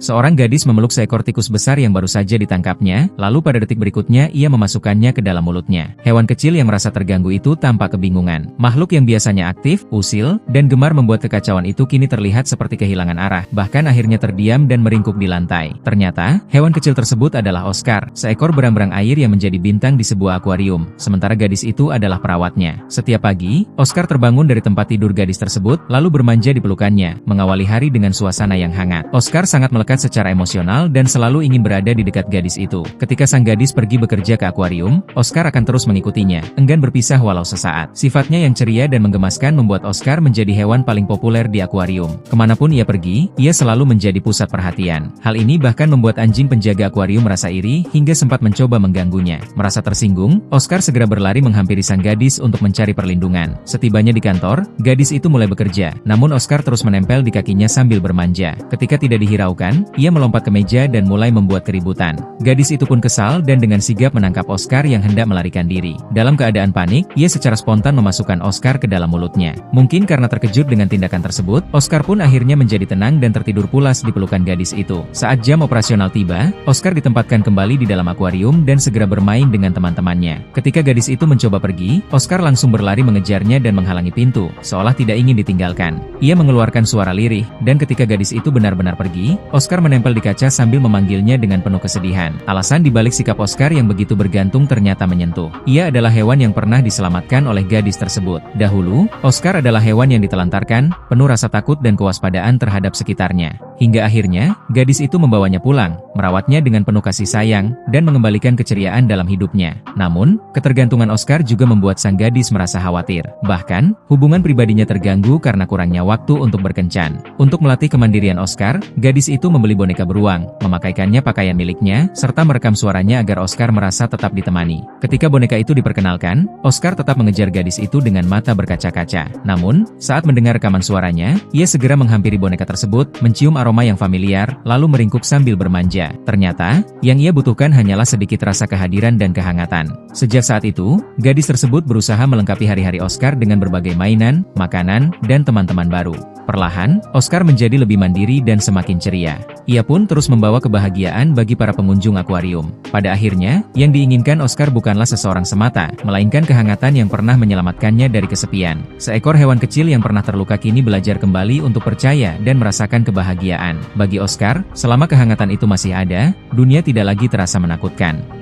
Seorang gadis memeluk seekor tikus besar yang baru saja ditangkapnya, lalu pada detik berikutnya ia memasukkannya ke dalam mulutnya. Hewan kecil yang merasa terganggu itu tampak kebingungan. Makhluk yang biasanya aktif, usil, dan gemar membuat kekacauan itu kini terlihat seperti kehilangan arah, bahkan akhirnya terdiam dan meringkuk di lantai. Ternyata, hewan kecil tersebut adalah Oscar, seekor berang-berang air yang menjadi bintang di sebuah akuarium, sementara gadis itu adalah perawatnya. Setiap pagi, Oscar terbangun dari tempat tidur gadis tersebut, lalu bermanja di pelukannya, mengawali hari dengan suasana yang hangat. Oscar sangat melekat secara emosional dan selalu ingin berada di dekat gadis itu. Ketika sang gadis pergi bekerja ke akuarium, Oscar akan terus mengikutinya, enggan berpisah walau sesaat. Sifatnya yang ceria dan menggemaskan membuat Oscar menjadi hewan paling populer di akuarium. Kemanapun ia pergi, ia selalu menjadi pusat perhatian. Hal ini bahkan membuat anjing penjaga akuarium merasa iri hingga sempat mencoba mengganggunya. Merasa tersinggung, Oscar segera berlari menghampiri sang gadis untuk mencari perlindungan. Setibanya di kantor, gadis itu mulai bekerja, namun Oscar terus menempel di kakinya sambil bermanja. Ketika tidak dihiraukan, ia melompat ke meja dan mulai membuat keributan. Gadis itu pun kesal dan dengan sigap menangkap Oscar yang hendak melarikan diri. Dalam keadaan panik, ia secara spontan memasukkan Oscar ke dalam mulutnya. Mungkin karena terkejut dengan tindakan tersebut, Oscar pun akhirnya menjadi tenang dan tertidur pulas di pelukan gadis itu. Saat jam operasional tiba, Oscar ditempatkan kembali di dalam akuarium dan segera bermain dengan teman-temannya. Ketika gadis itu mencoba pergi, Oscar langsung berlari mengejarnya dan menghalangi pintu, seolah tidak ingin ditinggalkan. Ia mengeluarkan suara lirih, dan ketika gadis itu benar-benar pergi, Oscar menempel di kaca sambil memanggilnya dengan penuh kesedihan. Alasan dibalik sikap Oscar yang begitu bergantung ternyata menyentuh. Ia adalah hewan yang pernah diselamatkan oleh gadis tersebut. Dahulu, Oscar adalah hewan yang ditelantarkan, penuh rasa takut dan kewaspadaan terhadap sekitarnya. Hingga akhirnya, gadis itu membawanya pulang, merawatnya dengan penuh kasih sayang, dan mengembalikan keceriaan dalam hidupnya. Namun, ketergantungan Oscar juga membuat sang gadis merasa khawatir. Bahkan, hubungan pribadinya terganggu karena kurangnya waktu untuk berkencan. Untuk melatih kemandirian Oscar, gadis itu membeli boneka beruang, memakaikannya pakaian miliknya, serta merekam suaranya agar Oscar merasa tetap ditemani. Ketika boneka itu diperkenalkan, Oscar tetap mengejar gadis itu dengan mata berkaca-kaca. Namun, saat mendengar rekaman suaranya, ia segera menghampiri boneka tersebut, mencium aroma yang familiar, lalu meringkuk sambil bermanja. Ternyata, yang ia butuhkan hanyalah sedikit rasa kehadiran dan kehangatan. Sejak saat itu, gadis tersebut berusaha melengkapi hari-hari Oscar dengan berbagai mainan, makanan, dan teman-teman baru. Perlahan, Oscar menjadi lebih mandiri dan semakin ceria. Ia pun terus membawa kebahagiaan bagi para pengunjung akuarium. Pada akhirnya, yang diinginkan Oscar bukanlah seseorang semata, melainkan kehangatan yang pernah menyelamatkannya dari kesepian. Seekor hewan kecil yang pernah terluka kini belajar kembali untuk percaya dan merasakan kebahagiaan. Bagi Oscar, selama kehangatan itu masih ada, dunia tidak lagi terasa menakutkan.